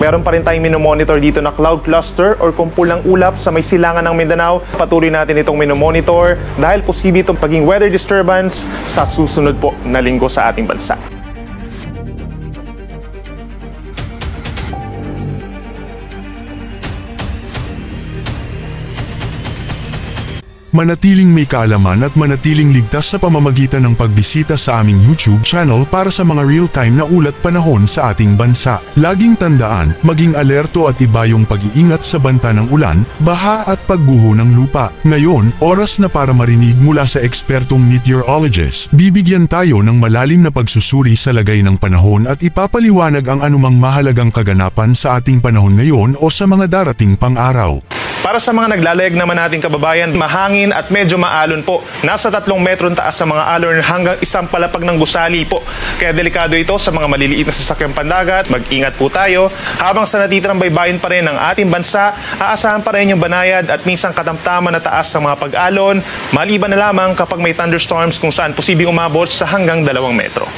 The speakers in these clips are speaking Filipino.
Meron pa rin tayong minomonitor dito na cloud cluster or kumpulang ulap sa may silangan ng Mindanao. Patuloy natin itong minomonitor dahil posible itong paging weather disturbance sa susunod po na linggo sa ating bansa. Manatiling may kaalaman at manatiling ligtas sa pamamagitan ng pagbisita sa aming YouTube channel para sa mga real-time na ulat panahon sa ating bansa. Laging tandaan, maging alerto at iba yung pag-iingat sa banta ng ulan, baha at pagguho ng lupa. Ngayon, oras na para marinig mula sa ekspertong meteorologist. Bibigyan tayo ng malalim na pagsusuri sa lagay ng panahon at ipapaliwanag ang anumang mahalagang kaganapan sa ating panahon ngayon o sa mga darating pang araw. Para sa mga naglalayag naman nating kababayan, mahangin at medyo maalon po. Nasa 3 metron taas sa mga alon hanggang 1 palapag ng gusali po. Kaya delikado ito sa mga maliliit na sasakyang pandagat. Mag-ingat po tayo. Habang sa natitirang baybayin pa rin ng ating bansa, aasahan pa rin yung banayad at minsan katamtaman na taas sa mga pag-alon, maliban na lamang kapag may thunderstorms kung saan posibleng umabot sa hanggang 2 metro.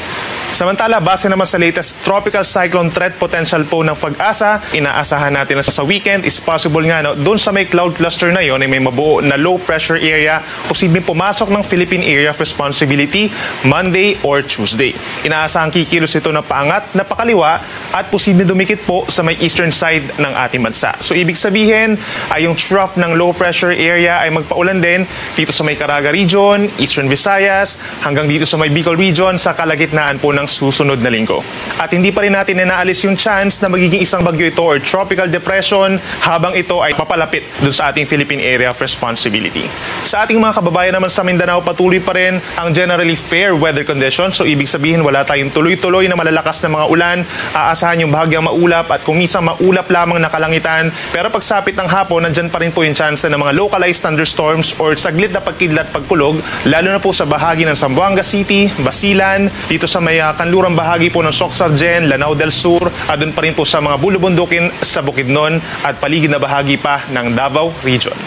Samantala, base naman sa latest tropical cyclone threat potential po ng Pag-asa, inaasahan natin na sa weekend is possible nga doon sa may cloud cluster na yon ay may mabuo na low pressure area, posibleng pumasok ng Philippine Area of Responsibility Monday or Tuesday. Inaasahan kikilos ito na paangat na pakaliwa at posibleng dumikit po sa may eastern side ng ating bansa. So ibig sabihin ay yung trough ng low pressure area ay magpaulan din dito sa may Caraga region, Eastern Visayas, hanggang dito sa may Bicol region sa kalagitnaan po ng susunod na linggo. At hindi pa rin natin inaalis yung chance na magiging isang bagyo ito or tropical depression habang ito ay papalapit dun sa ating Philippine Area of Responsibility. Sa ating mga kababayan naman sa Mindanao, patuloy pa rin ang generally fair weather conditions. So ibig sabihin wala tayong tuloy-tuloy na malalakas na mga ulan. Aasahan yung bahagyang maulap at kung minsan maulap lamang na kalangitan. Pero pagsapit ng hapon, nandyan pa rin po yung chance ng mga localized thunderstorms or saglit na pagkidlat pagkulog, lalo na po sa bahagi ng Zamboanga City, Basilan, dito sa may kanlurang bahagi po ng Socsargen, Lanao del Sur, at doon pa rin po sa mga bulubundukin sa Bukidnon at paligid na bahagi pa ng Davao Region.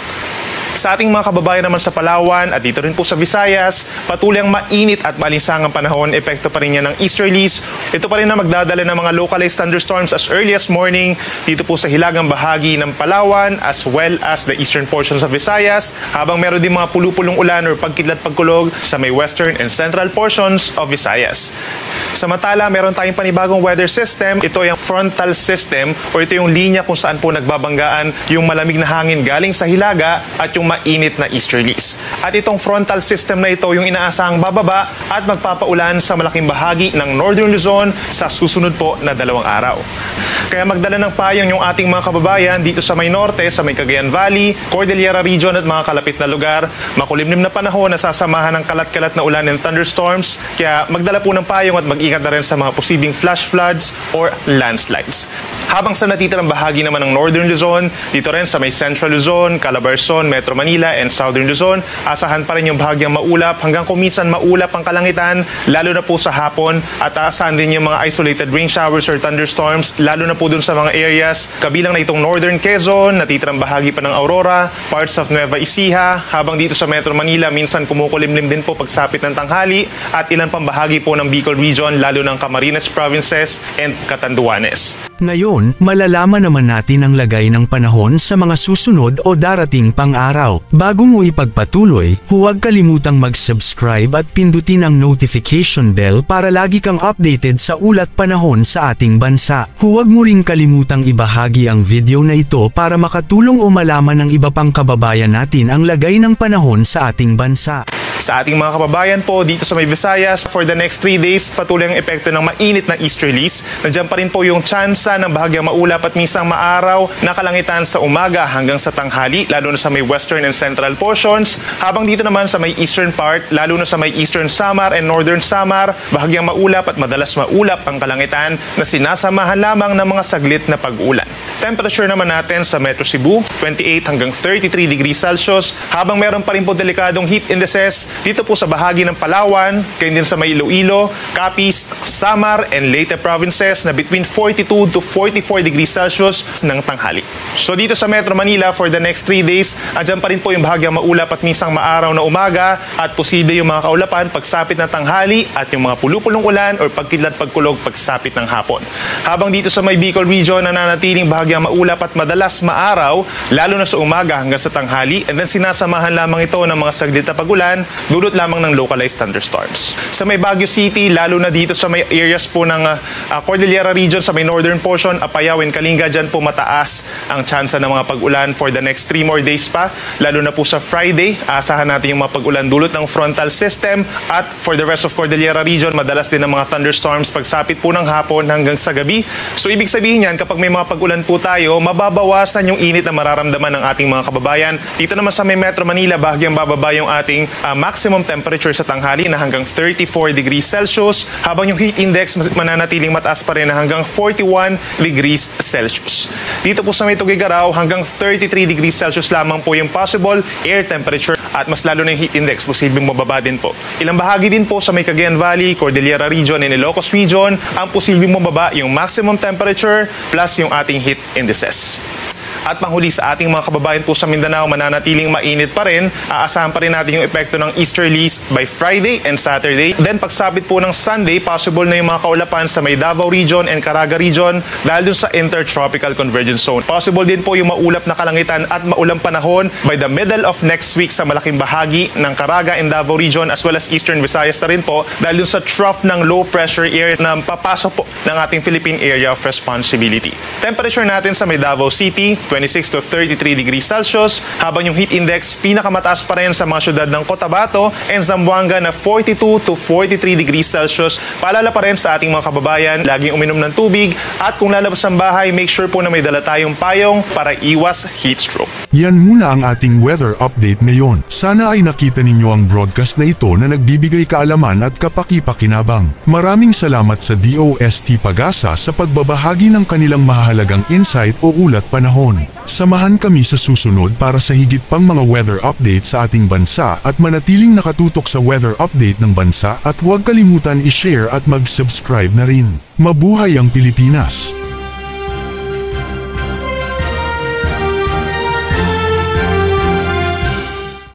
Sa ating mga kababayan naman sa Palawan at dito rin po sa Visayas, patuloy ang mainit at malinsangang panahon, epekto pa rin yan ng easterlies. Ito pa rin na magdadala ng mga localized thunderstorms as early as morning dito po sa hilagang bahagi ng Palawan as well as the eastern portions of Visayas, habang meron din mga pulupulong ulan or pagkidlat pagkulog sa may western and central portions of Visayas. Samantala, meron tayong panibagong weather system. Ito yung frontal system o ito yung linya kung saan po nagbabanggaan yung malamig na hangin galing sa hilaga at yung mainit na easterlies. At itong frontal system na ito yung inaasahang bababa at magpapaulan sa malaking bahagi ng Northern Luzon sa susunod po na 2 araw. Kaya magdala ng payong yung ating mga kababayan dito sa may norte, sa may Cagayan Valley, Cordillera Region at mga kalapit na lugar. Makulimlim na panahon na sasamahan ng kalat-kalat na ulan and thunderstorms. Kaya magdala po ng payong at mag-ingat na rin sa mga posibleng flash floods or landslides. Habang sa natitirang bahagi naman ng Northern Luzon, dito rin sa may Central Luzon, Calabarzon, Metro Manila and Southern Luzon, asahan pa rin yung bahagyang maulap hanggang kuminsan maulap ang kalangitan, lalo na po sa hapon, at asahan din yung mga isolated rain showers or thunderstorms, lalo na po dun sa mga areas kabilang na itong Northern Quezon, natitirang bahagi pa ng Aurora, parts of Nueva Ecija, habang dito sa Metro Manila minsan kumukulimlim din po pagsapit ng tanghali, at ilan pang bahagi po ng Bicol Region, lalo ng Camarines Provinces and Catanduanes. Ngayon, malalaman naman natin ang lagay ng panahon sa mga susunod o darating pang araw. Bago mo ipagpatuloy, huwag kalimutang mag-subscribe at pindutin ang notification bell para lagi kang updated sa ulat panahon sa ating bansa. Huwag mo ring kalimutang ibahagi ang video na ito para makatulong o malaman ng iba pang kababayan natin ang lagay ng panahon sa ating bansa. Sa ating mga kababayan po dito sa may Visayas, for the next 3 days, patuloy ang epekto ng mainit na easterlies. Nandiyan pa rin po yung tsansa ng bahagyang maulap at minsang maaraw na kalangitan sa umaga hanggang sa tanghali, lalo na sa may western and central portions. Habang dito naman sa may eastern part, lalo na sa may eastern Samar and northern Samar, bahagyang maulap at madalas maulap ang kalangitan na sinasamahan lamang ng mga saglit na pag-ulan. Temperature naman natin sa Metro Cebu, 28 hanggang 33 degrees Celsius, habang meron pa rin po delikadong heat indices dito po sa bahagi ng Palawan, kayo din sa may Iloilo, Capiz, Samar, and Leyte provinces na between 42 to 44 degrees Celsius ng tanghali. So dito sa Metro Manila for the next 3 days, andyan pa rin po yung bahagyang maulap at minsang maaraw na umaga at posible yung mga kaulapan pagsapit ng tanghali at yung mga pulupulong ulan or pagkidlat pagkulog pagsapit ng hapon. Habang dito sa may Bicol region, nananatiling bahagyang maulap at madalas maaraw, lalo na sa umaga hanggang sa tanghali, and then sinasamahan lamang ito ng mga saglit na pagulan, dulot lamang ng localized thunderstorms. Sa may Baguio City, lalo na dito sa may areas po ng Cordillera region, sa may northern portion, Apayao and Kalinga, dyan po mataas ang tsansa ng mga pag-ulan for the next 3 more days pa, lalo na po sa Friday, asahan natin yung mga pag-ulan dulot ng frontal system, at for the rest of Cordillera region, madalas din ang mga thunderstorms pagsapit po ng hapon hanggang sa gabi. So ibig sabihin yan, kapag may mga pag-ulan po tayo, mababawasan yung init na mararamdaman ng ating mga kababayan. Dito naman sa may Metro Manila, bahagyang bababa yung ating maximum temperature sa tanghali na hanggang 34 degrees Celsius, habang yung heat index mananatiling mataas pa rin na hanggang 41 degrees Celsius. Dito po sa may Tuguegarao, hanggang 33 degrees Celsius lamang po yung possible air temperature, at mas lalo na yung heat index, posibleng mababa din po. Ilang bahagi din po sa may Cagayan Valley, Cordillera region, and Ilocos region, ang posibleng mababa yung maximum temperature plus yung ating heat indices. At panghuli sa ating mga kababayan po sa Mindanao, mananatiling mainit pa rin. Aasahan pa rin natin yung epekto ng easterlies by Friday and Saturday. Then pagsapit po ng Sunday, possible na yung mga kaulapan sa may Davao region and Caraga region dahil dun sa intertropical convergence zone. Possible din po yung maulap na kalangitan at maulang panahon by the middle of next week sa malaking bahagi ng Caraga and Davao region as well as Eastern Visayas na rin po dahil dun sa trough ng low pressure area na papasok po ng ating Philippine Area of Responsibility. Temperature natin sa may Davao City, 26 to 33 degrees Celsius, habang yung heat index pinakamataas pa rin sa mga syudad ng Cotabato and Zamboanga na 42 to 43 degrees Celsius. Paalala pa rin sa ating mga kababayan, laging uminom ng tubig, at kung lalabas ng bahay, make sure po na may dala tayong payong para iwas heat stroke. Yan muna ang ating weather update ngayon. Sana ay nakita ninyo ang broadcast na ito na nagbibigay kaalaman at kapaki-pakinabang. Maraming salamat sa DOST Pag-asa sa pagbabahagi ng kanilang mahalagang insight o ulat panahon. Samahan kami sa susunod para sa higit pang mga weather update sa ating bansa at manatiling nakatutok sa weather update ng bansa, at huwag kalimutan i-share at mag-subscribe na rin. Mabuhay ang Pilipinas!